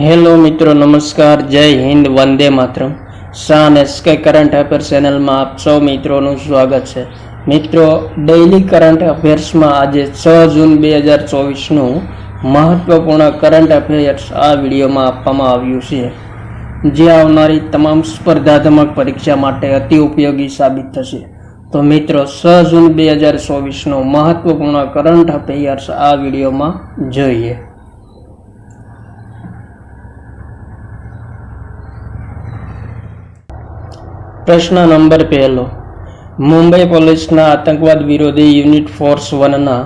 Hello મિત્રો, નમસ્કાર, જય હિન્દ, વંદે માતરમ. શાન એસકે કરંટ અફેર ચેનલમાં આપ સૌ મિત્રોનું સ્વાગત છે. મિત્રો, ડેઇલી કરંટ અફેર્સમાં આજે 6 જૂન 2024નું મહત્વપૂર્ણ કરંટ અફેર્સ આ વિડીયોમાં આપવામાં આવ્યું છે, જે આવનારી તમામ સ્પર્ધાત્મક પરીક્ષા માટે અતિ ઉપયોગી સાબિત થશે. તો મિત્રો, 6 જૂન 2024નું મહત્વપૂર્ણ કરંટ અફેર્સ આ વિડીયોમાં જોઈએ. પ્રશ્ન નંબર 1. મુંબઈ પોલીસના આતંકવાદ વિરોધી યુનિટ ફોર્સ 1ના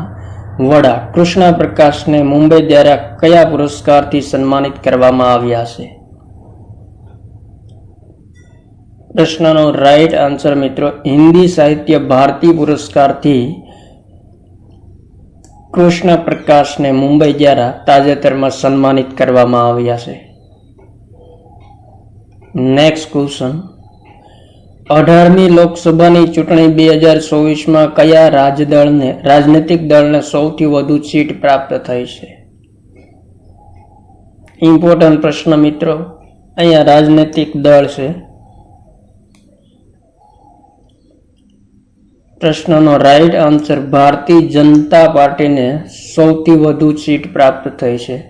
વડા કૃષ્ણ પ્રકાશને મુંબઈ દ્વારા કયા પુરસ્કારથી સન્માનિત કરવામાં આવ્યા છે? પ્રશ્નનો રાઈટ આન્સર મિત્રો, હિન્દી સાહિત્ય ભારતી પુરસ્કારથી કૃષ્ણ પ્રકાશને મુંબઈ દ્વારા તાજેતરમાં સન્માનિત કરવામાં આવ્યા છે. Next question. 18મી લોકસભાની ચૂંટણી 2024માં કયા રાજનૈતિક દળને સૌથી વધુ સીટ પ્રાપ્ત થઈ છે? ઇમ્પોર્ટન્ટ પ્રશ્ન મિત્રો, અહીંયા રાજનૈતિક દળ છે. પ્રશ્નનો રાઈટ આન્સર ભારતીય જનતા પાર્ટીને સૌથી વધુ સીટ પ્રાપ્ત થઈ છે.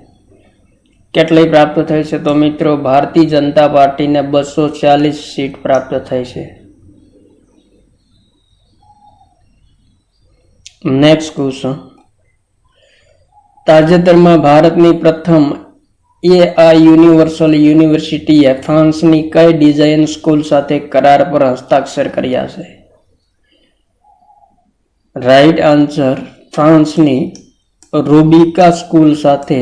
કેટલી પ્રાપ્ત થઈ છે? તો મિત્રો, ભારતીય જનતા પાર્ટીને 240 સીટ પ્રાપ્ત થઈ છે. Next question. તાજેતરમાં ભારતની પ્રથમ AI યુનિવર્સલ યુનિવર્સિટીએ ફ્રાન્સની કઈ ડિઝાઇન સ્કૂલ સાથે કરાર પર હસ્તાક્ષર કર્યા છે? રાઈટ આન્સર ફ્રાન્સની રૂબિકા સ્કૂલ સાથે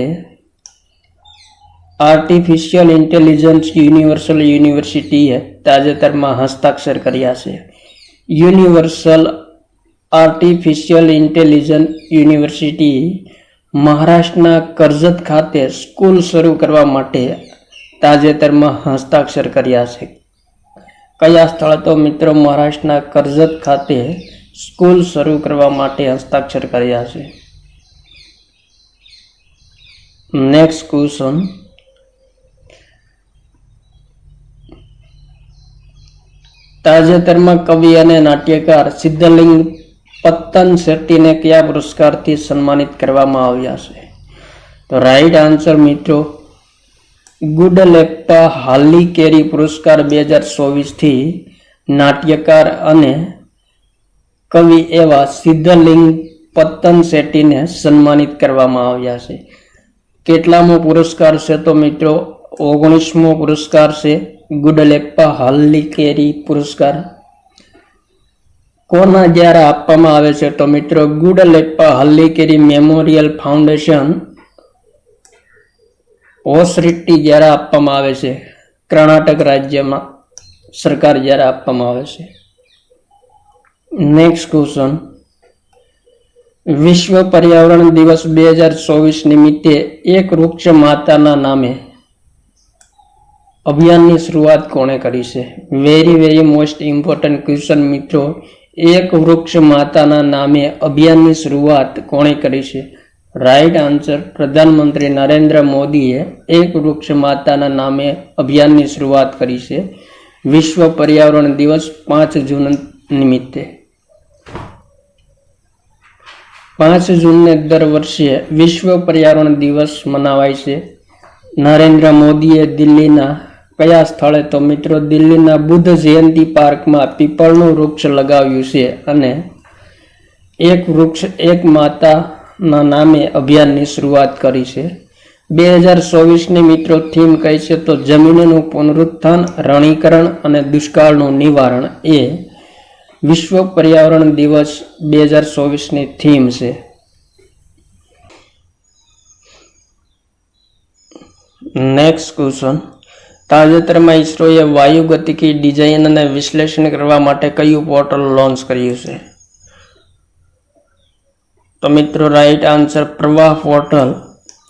આર્ટિફિશિયલ ઇન્ટેલિજન્સ યુનિવર્સલ યુનિવર્સિટીએ તાજેતરમાં હસ્તાક્ષર કર્યા છે. યુનિવર્સલ આર્ટિફિશિયલ ઇન્ટેલિજન્સ યુનિવર્સિટી મહારાષ્ટ્રના કર્જત ખાતે સ્કૂલ શરૂ કરવા માટે તાજેતરમાં હસ્તાક્ષર કર્યા છે. કયા સ્થળ? તો મિત્રો, મહારાષ્ટ્રના કર્જત ખાતે સ્કૂલ શરૂ કરવા માટે હસ્તાક્ષર કર્યા છે. Next question. તાજેતરમાં કવિ અને નાટ્યકાર સિદ્ધલિંગ પત્તન શેટ્ટીને કયા પુરસ્કારથી સન્માનિત કરવામાં આવ્યા છે? તો રાઈટ આન્સર મિત્રો, ગુડલેપ્પા હાલ્લીકેરી પુરસ્કાર 2024થી નાટ્યકાર અને કવિ એવા સિદ્ધલિંગ પત્તન શેટ્ટીને સન્માનિત કરવામાં આવ્યા છે. કેટલામો પુરસ્કાર છે? તો મિત્રો, 19મો પુરસ્કાર છે ગુડલેપ્પા હાલ્લીકેરી પુરસ્કાર. કોના દ્વારા આપવામાં આવે છે? તો મિત્રો, ગુડલેપ્પા હાલ્લીકેરી મેમોરિયલ ફાઉન્ડેશન ઓસરિટ્ટી દ્વારા આપવામાં આવે છે. કર્ણાટક રાજ્યમાં સરકાર દ્વારા આપવામાં આવે છે. Next question. વિશ્વ પર્યાવરણ દિવસ 2024 નિમિત્તે એક વૃક્ષ માતાના નામે અભિયાનની શરૂઆત કોણે કરી છે? વેરી મોસ્ટ ઇમ્પોર્ટન્ટ ક્વેશ્ચન મિત્રો, એક વૃક્ષ માતાના નામે અભિયાનની શરૂઆત કોણે કરી છે? રાઈટ આન્સર પ્રધાનમંત્રી નરેન્દ્ર મોદીએ એક વૃક્ષ માતાના નામે અભિયાનની શરૂઆત કરી છે વિશ્વ પર્યાવરણ દિવસ 5 જૂન નિમિત્તે. 5 જૂનને દર વર્ષે વિશ્વ પર્યાવરણ દિવસ મનાવાય છે. નરેન્દ્ર મોદીએ દિલ્હીના કયા સ્થળે? તો મિત્રો, દિલ્હીના બુદ્ધ જયંતિ પાર્કમાં પીપળનું વૃક્ષ લગાવ્યું છે અને એક વૃક્ષ એક માતાના નામે અભિયાનની શરૂઆત કરી છે. 2024ની મિત્રો થીમ કઈ છે? તો જમીનનું પુનરુત્થાન, રણીકરણ અને દુષ્કાળનું નિવારણ એ વિશ્વ પર્યાવરણ દિવસ 2024ની થીમ છે. Next question. તાજેતરમાં ઇસરોએ વાયુગતિકી ડિઝાઇન અને વિશ્લેષણ કરવા માટે કયું પોર્ટલ લોન્ચ કર્યું છે? તો મિત્રો, રાઈટ આન્સર પ્રવાહ પોર્ટલ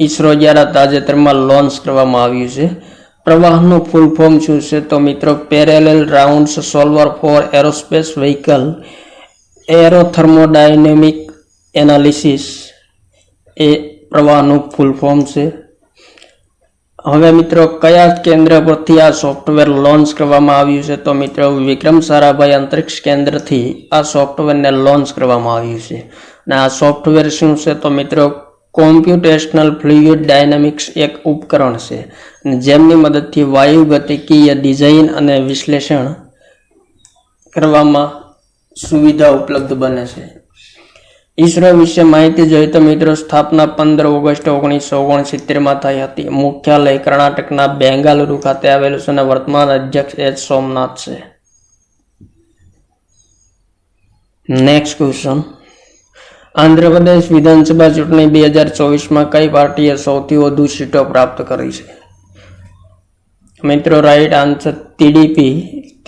ઇસરો દ્વારા તાજેતરમાં લોન્ચ કરવામાં આવ્યું છે. પ્રવાહનું ફૂલ ફોર્મ શું છે? તો મિત્રો, parallel rounds solver for aerospace vehicle aerothermodynamic analysis એ પ્રવાહનું ફૂલ ફોર્મ છે. હવે મિત્રો કયા કેન્દ્ર પરથી આ સોફ્ટવેર લોન્ચ કરવામાં આવ્યું છે? તો મિત્રો વિક્રમ સારાભાઈ અંતરિક્ષ કેન્દ્રથી આ સોફ્ટવેરને લોન્ચ કરવામાં આવ્યું છે. અને આ સોફ્ટવેર શું છે? તો મિત્રો કોમ્પ્યુટેશનલ ફ્લુઇડ ડાયનામિક્સ એક ઉપકરણ છે જેમની મદદથી વાયુ ગતિકીય ડિઝાઇન અને વિશ્લેષણ કરવામાં સુવિધા ઉપલબ્ધ બને છે. ઈસરો વિશે માહિતી જોઈએ તો મિત્રો સ્થાપના 15 ઓગસ્ટ 1969 થઈ હતી. મુખ્યાલય કર્ણાટકના બેંગાલુરુ ખાતે આવેલું છે અને વર્તમાન અધ્યક્ષ એચ સોમનાથ છે. નેક્સ્ટ ક્વેશ્ચન, આંધ્રપ્રદેશ વિધાનસભા ચૂંટણી 2024માં કઈ પાર્ટીએ સૌથી વધુ સીટો પ્રાપ્ત કરી છે? મિત્રો right answer TDP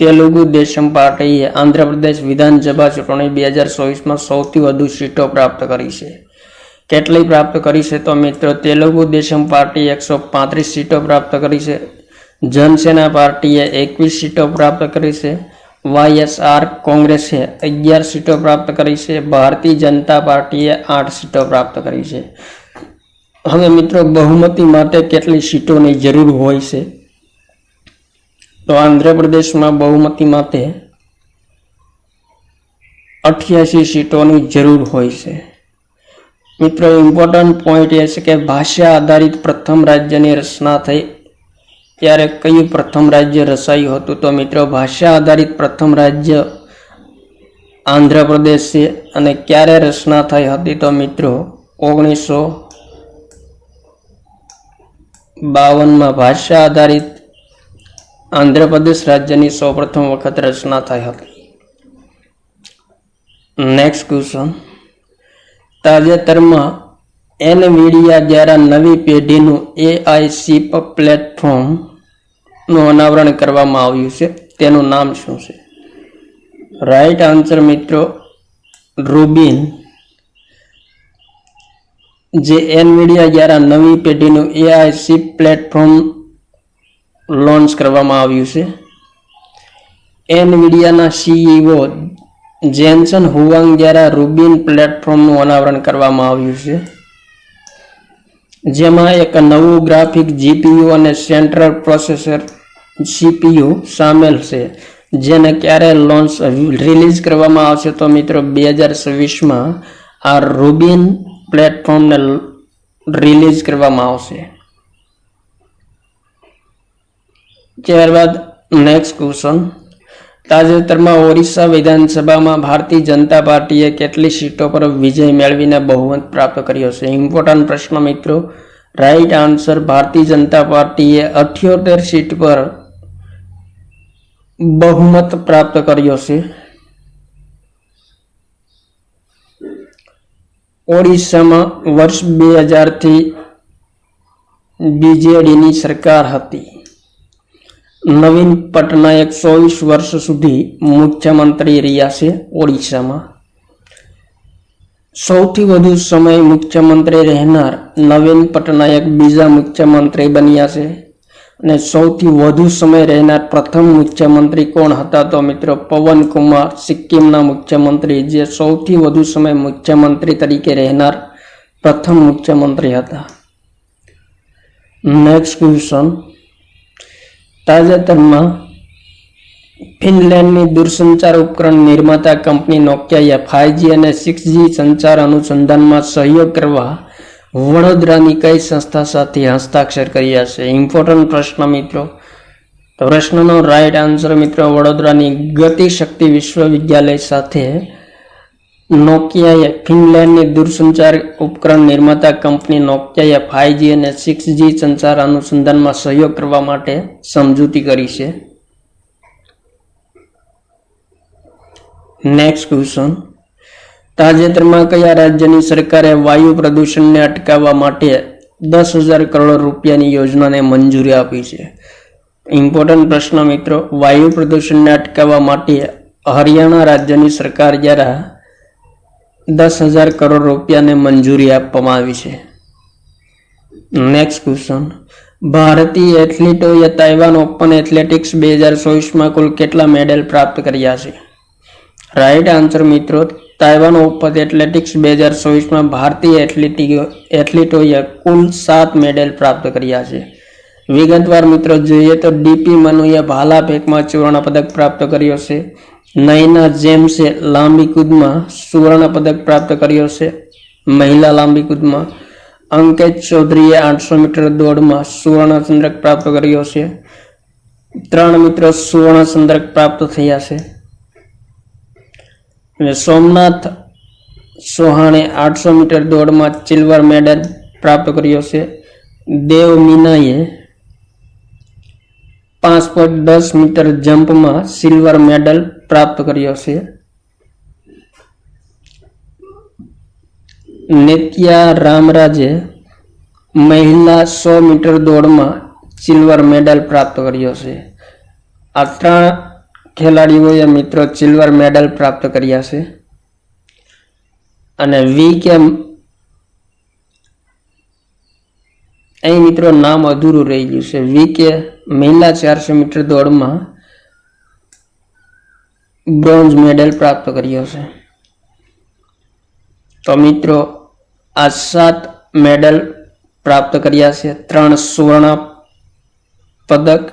Telugu Desam પાર્ટીએ આંધ્રપ્રદેશ વિધાનસભા ચૂંટણી 2024માં સૌથી વધુ સીટો પ્રાપ્ત કરી છે. કેટલી પ્રાપ્ત કરી છે? તો મિત્રો તેલુગુ દેશમ પાર્ટીએ 135 સીટો પ્રાપ્ત કરી છે. જનસેના પાર્ટીએ 21 સીટો પ્રાપ્ત કરી છે. વાયએસઆર કોંગ્રેસે 11 સીટો પ્રાપ્ત કરી છે. ભારતીય જનતા પાર્ટીએ 8 સીટો પ્રાપ્ત કરી છે. હવે મિત્રો બહુમતી માટે કેટલી સીટોની જરૂર હોય છે? તો આંધ્રપ્રદેશમાં બહુમતી માટે 88 સીટોની જરૂર હોય છે. મિત્રો ઇમ્પોર્ટન્ટ પોઈન્ટ એ છે કે ભાષા આધારિત પ્રથમ રાજ્યની રચના થઈ ત્યારે કયું પ્રથમ રાજ્ય રચાયું હતું? તો મિત્રો ભાષા આધારિત પ્રથમ રાજ્ય આંધ્રપ્રદેશ છે. અને ક્યારે રચના થઈ હતી? તો મિત્રો 1952માં ભાષા આધારિત આંધ્રપ્રદેશ રાજ્યની સૌપ્રથમ વખત રચના થઈ હતી. નેક્સ્ટ ક્વેશ્ચન, તાજેતરમાં એનવીડિયા દ્વારા નવી પેઢીનું AI ચિપ પ્લેટફોર્મનું અનાવરણ કરવામાં આવ્યું છે. તેનું નામ શું છે? રાઈટ આન્સર મિત્રો રૂબિન. જે એનવીડિયા દ્વારા નવી પેઢીનું AI ચિપ પ્લેટફોર્મ લોન્ચ કરવામાં આવ્યું છે. એનવીડિયાના CEO જેન્સન હુઆંગ દ્વારા રૂબિન પ્લેટફોર્મનું અનાવરણ કરવામાં આવ્યું છે, જેમાં એક નવું ગ્રાફિક GPU અને સેન્ટ્રલ પ્રોસેસર CPU સામેલ છે. જેને ક્યારે લોન્ચ રિલીઝ કરવામાં આવશે? તો મિત્રો 2026માં આ રૂબિન પ્લેટફોર્મને રિલીઝ કરવામાં આવશે. ત્યારબાદ નેક્સ્ટ ક્વેશ્ચન, તાજેતરમાં ઓરિસ્સા વિધાનસભામાં ભારતીય જનતા પાર્ટીએ કેટલી સીટો પર વિજય મેળવીને બહુમત પ્રાપ્ત કર્યો છે? ઇમ્પોર્ટન્ટ પ્રશ્ન મિત્રો. રાઈટ આન્સર ભારતીય જનતા પાર્ટીએ 78 સીટ પર બહુમત પ્રાપ્ત કર્યો છે. ઓડિશામાં વર્ષ 2000થી બીજેડીની સરકાર હતી. નવીન પટનાયક 24 વર્ષ સુધી મુખ્યમંત્રી રહ્યા છે. ઓડિશામાં સૌથી વધુ સમય મુખ્યમંત્રી રહેનાર નવીન પટનાયક બીજા મુખ્યમંત્રી બન્યા છે. અને સૌથી વધુ સમય રહેનાર પ્રથમ મુખ્યમંત્રી કોણ હતા? તો મિત્રો પવન કુમાર સિક્કિમના મુખ્યમંત્રી, જે સૌથી વધુ સમય મુખ્યમંત્રી તરીકે રહેનાર પ્રથમ મુખ્યમંત્રી હતા. નેક્સ્ટ ક્વેશ્ચન, તાજેતરમાં ફિનલેન્ડની દૂરસંચાર ઉપકરણ નિર્માતા કંપની નોકિયાએ 5G અને 6G સંચાર અનુસંધાનમાં સહયોગ કરવા વડોદરાની કઈ સંસ્થા સાથે હસ્તાક્ષર કર્યા છે? ઇમ્પોર્ટન્ટ પ્રશ્ન મિત્રો. તો પ્રશ્નનો રાઈટ આન્સર મિત્રો વડોદરાની ગતિશક્તિ વિશ્વવિદ્યાલય સાથે નોકિયાએ ફિનલેન્ડની દૂરસંચાર ઉપકરણ નિર્માતા કંપની નોકિયાએ 5G અને 6G સંચાર અનુસંધાનમાં સહયોગ કરવા માટે સમજૂતી કરી છે. નેક્સ્ટ ક્વેશ્ચન, તાજેતરમાં કયા રાજ્યની સરકારે વાયુ પ્રદૂષણને અટકાવવા માટે 10,000 કરોડ રૂપિયાની યોજનાને મંજૂરી આપી છે? ઇમ્પોર્ટન્ટ પ્રશ્ન મિત્રો. વાયુ પ્રદૂષણને અટકાવવા માટે હરિયાણા રાજ્યની સરકાર દ્વારા 10,000 કરોડ રૂપિયાને મંજૂરી આપવામાં આવી છે. નેક્સ્ટ ક્વેશ્ચન, ભારતીય એથ્લીટોએ તાઇવાન ઓપન એથ્લેટિક્સ 2024માં કુલ કેટલા મેડલ પ્રાપ્ત કર્યા છે? રાઈટ આન્સર મિત્રો તાઇવાન ઓપન એથ્લેટિક્સ 2024માં ભારતીય એથ્લીટોએ કુલ 7 મેડલ પ્રાપ્ત કર્યા છે. વિગતવાર મિત્રો જોઈએ તો ડીપી મનુએ ભાલા ફેંકમાં સુવર્ણ પદક પ્રાપ્ત કર્યો છે. નયના જેમ્સે લાંબી કૂદમાં સુવર્ણ પદક પ્રાપ્ત કર્યો છે મહિલા લાંબી કૂદમાં. અંકિત ચૌધરીએ 800 મીટર દોડમાં સુવર્ણ ચંદ્રક પ્રાપ્ત કર્યો છે. 3 મિત્રો સુવર્ણ ચંદ્રક પ્રાપ્ત થયા છે. સોમનાથ ચૌહાણે 800 મીટર દોડમાં સિલ્વર મેડલ પ્રાપ્ત કર્યો છે. દેવ મીનાએ 5.10 મીટર જમ્પમાં સિલ્વર મેડલ પ્રાપ્ત કર્યો છે. નિત્યા રામરાજે મહિલા 100 મીટર દોડમાં સિલ્વર મેડલ પ્રાપ્ત કર્યો છે. આ 3 ખેલાડીઓએ મિત્રો સિલ્વર મેડલ પ્રાપ્ત કર્યા છે. અને VK અહીં મિત્રો નામ અધૂરું રહી ગયું છે. VK મહિલા 400 મીટર દોડમાં બ્રોન્ઝ મેડલ પ્રાપ્ત કર્યો છે. તો મિત્રો આ 7 મેડલ પ્રાપ્ત કર્યા છે. 3 સુવર્ણ પદક,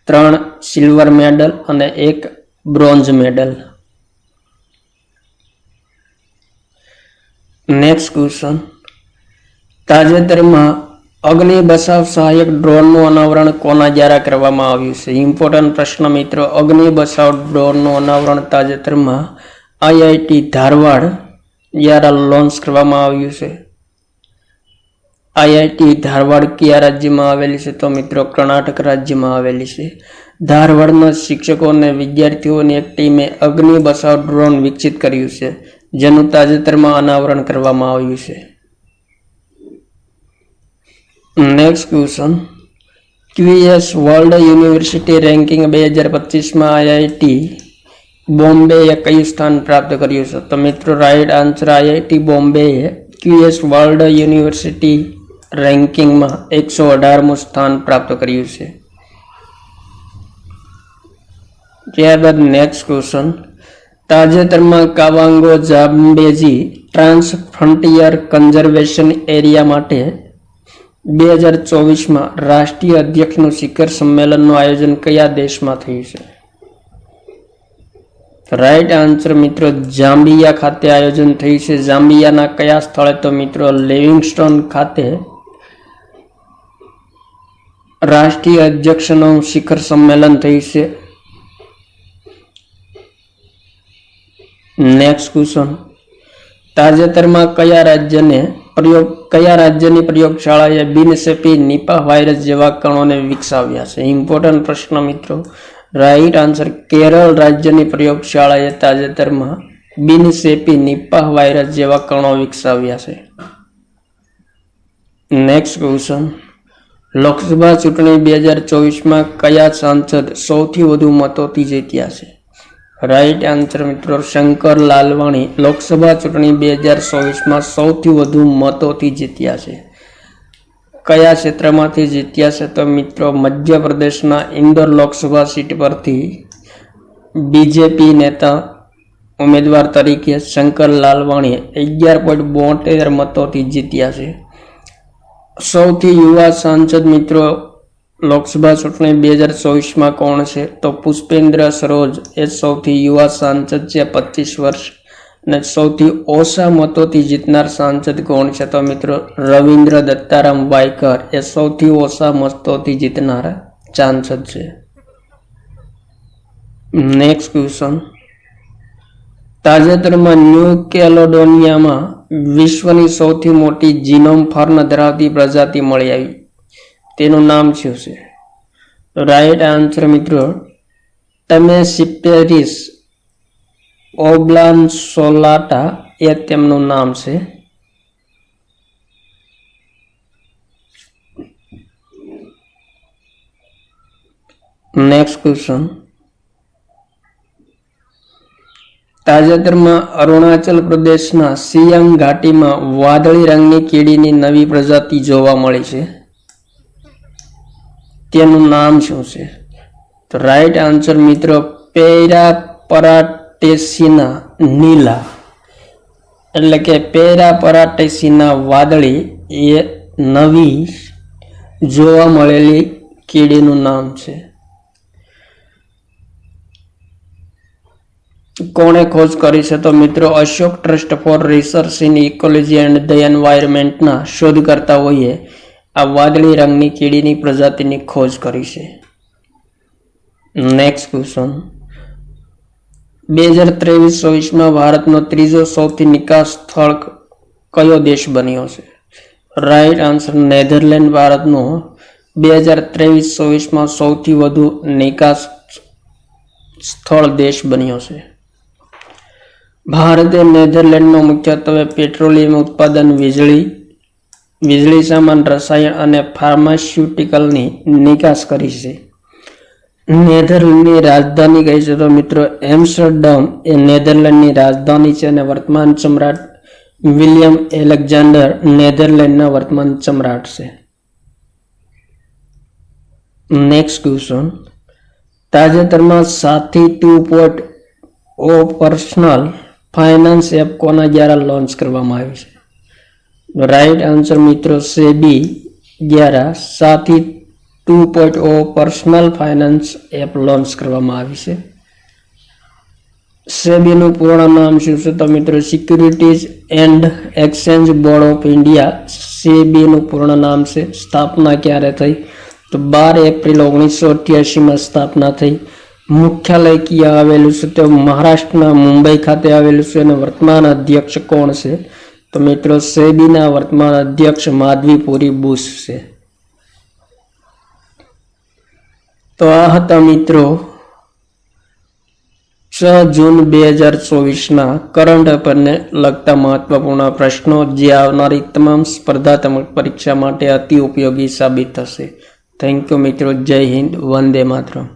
3 સિલ્વર મેડલ અને 1 બ્રોન્ઝ મેડલ. નેક્સ્ટ ક્વેશ્ચન, તાજેતરમાં અગ્નિ બચાવ સહાયક ડ્રોનનું અનાવરણ કોના દ્વારા કરવામાં આવ્યું છે? ઇમ્પોર્ટન્ટ પ્રશ્ન મિત્રો. અગ્નિ બચાવ ડ્રોનનું અનાવરણ તાજેતરમાં IIT ધારવાડ દ્વારા લોન્ચ કરવામાં આવ્યું છે. IIT ધારવાડ કયા રાજ્યમાં આવેલી છે? તો મિત્રો કર્ણાટક રાજ્યમાં આવેલી છે. ધારવાડના શિક્ષકો અને વિદ્યાર્થીઓની એક ટીમે અગ્નિ બચાવ ડ્રોન વિકસિત કર્યું છે, જેનું તાજેતરમાં અનાવરણ કરવામાં આવ્યું છે. Next question, QS world university ranking 2025માં IIT બોમ્બેએ કયું સ્થાન પ્રાપ્ત કર્યું છે? તો મિત્રો રાઈટ આન્સર IIT બોમ્બેએ QS વર્લ્ડ યુનિવર્સિટી રેન્કિંગમાં 118મું સ્થાન પ્રાપ્ત કર્યું છે. ત્યારબાદ નેક્સ્ટ ક્વેશ્ચન, તાજેતરમાં Kavango Zambezi transfrontier conservation area માટે 2024માં રાષ્ટ્રીય અધ્યક્ષનું શિખર સંમેલનનું આયોજન કયા દેશમાં થયું છે? રાઈટ આન્સર મિત્રો ઝામ્બિયા ખાતે આયોજન થયું છે. ઝામ્બિયાના કયા સ્થળે? તો મિત્રો લિવિંગસ્ટોન ખાતે રાષ્ટ્રીય અધ્યક્ષનું શિખર સંમેલન થયું છે. નેક્સ્ટ ક્વેશ્ચન, તાજેતરમાં કયા રાજ્યની પ્રયોગશાળાએ બિનચેપી નિપાહ વાયરસ જેવા કણોને વિકસાવ્યા છે? ઇમ્પોર્ટન્ટ પ્રશ્ન મિત્રો. રાઈટ આન્સર કેરળ રાજ્યની પ્રયોગશાળાએ તાજેતરમાં બિનચેપી નિપાહ વાયરસ જેવા કણો વિકસાવ્યા છે. નેક્સ્ટ ક્વેશ્ચન, લોકસભા ચૂંટણી 2024માં કયા સાંસદ સૌથી વધુ મતોથી જીત્યા છે? રાઈટ આન્સર મિત્રો શંકર લાલવાણી લોકસભા ચૂંટણી 2024માં સૌથી વધુ મતોથી જીત્યા છે. કયા ક્ષેત્રમાંથી જીત્યા છે? તો મિત્રો મધ્યપ્રદેશના ઇન્દોર લોકસભા સીટ પરથી બીજેપી નેતા ઉમેદવાર તરીકે શંકર લાલવાણીએ 11.72 મતોથી જીત્યા છે. સૌથી યુવા સાંસદ મિત્રો લોકસભા ચૂંટણી 2024માં કોણ છે? તો પુષ્પેન્દ્ર સરોજ એ સૌથી યુવા સાંસદ છે, 25 વર્ષ. અને સૌથી ઓછા મતોથી જીતનાર સાંસદ કોણ છે? તો મિત્રો રવિન્દ્ર દત્તારામ વાયકર એ સૌથી ઓછા મતોથી જીતનાર સાંસદ છે. નેક્સ્ટ ક્વેશ્ચન, તાજેતરમાં ન્યૂ કેલેડોનિયામાં વિશ્વની સૌથી મોટી જીનોમ ફર્ન ધરાવતી પ્રજાતિ મળી આવી, તેનું નામ શું છે? રાઈટ આન્સર મિત્રો ટેમેસિપેરિસ ઓબ્લાન્સોલાટા એ તેમનું નામ છે. નેક્સ્ટ ક્વેશ્ચન, તાજેતરમાં અરુણાચલ પ્રદેશના સિયાંગ ઘાટીમાં વાદળી રંગની કીડીની નવી પ્રજાતિ જોવા મળી છે, તેનું નામ શું છે? તો રાઈટ આન્સર મિત્રો પેરાપરાટેસિના નીલા એટલે કે પેરાપરાટેસિના વાદળી એ નવી જોવા મળેલી કીડીનું નામ છે? કોણે ખોજ કરી છે? તો મિત્રો Ashoka trust for research in ecology and the એન્વાયરમેન્ટના શોધકર્તાઓએ આ વાદળી રંગની કીડીની પ્રજાતિની ખોજ કરી છે. નેક્સ્ટ ક્વેશ્ચન, 2023-24માં ભારતનો ત્રીજો સૌથી નિકાસ સ્થળ કયો દેશ બન્યો છે? રાઈટ આન્સર નેધરલેન્ડ ભારતનો 2023-24માં સૌથી વધુ નિકાસ સ્થળ દેશ બન્યો છે. ભારતે નેધરલેન્ડનો મુખ્યત્વે પેટ્રોલિયમ ઉત્પાદન, વીજળી સામાન, રસાયણ અને ફાર્માસ્યુટિકલની નિકાસ કરી છે. નેધરલેન્ડની રાજધાની કઈ છે? તો મિત્રો એમ્સ્ટરડમ એ નેધરલેન્ડની રાજધાની છે અને વર્તમાન સમ્રાટ વિલિયમ એલેક્ઝાન્ડર નેધરલેન્ડના વર્તમાન સમ્રાટ છે. નેક્સ્ટ ક્વેશ્ચન, તાજેતરમાં સાથી 2.0 પર્સનલ ફાઇનાન્સ એપ કોના દ્વારા લોન્ચ કરવામાં આવી છે? રાઈટ આન્સર મિત્રો સેબી દ્વારા સાથી 2.0 પર્સનલ ફાઇનાન્સ એપ લોન્ચ કરવામાં આવી છે. સેબીનું પૂર્ણ નામ શું છે? તો મિત્રો securities and exchange board of India સેબીનું પૂર્ણ નામ છે. સ્થાપના ક્યારે થઈ? તો 12 એપ્રિલ 1988માં સ્થાપના થઈ. મુખ્યાલય ક્યાં આવેલું છે? તો મહારાષ્ટ્રના મુંબઈ ખાતે આવેલું છે. અને વર્તમાન અધ્યક્ષ કોણ છે? તો મિત્રો સેબીના વર્તમાન અધ્યક્ષ માધવીપુરી બુશ છે. તો આ હતા મિત્રો 6 જૂન 2024ના કરંટ અફેરને લગતા મહત્વપૂર્ણ પ્રશ્નો, જે આવનારી તમામ સ્પર્ધાત્મક પરીક્ષા માટે અતિ ઉપયોગી સાબિત થશે. થેન્ક યુ મિત્રો. જય હિન્દ. વંદે માતરમ.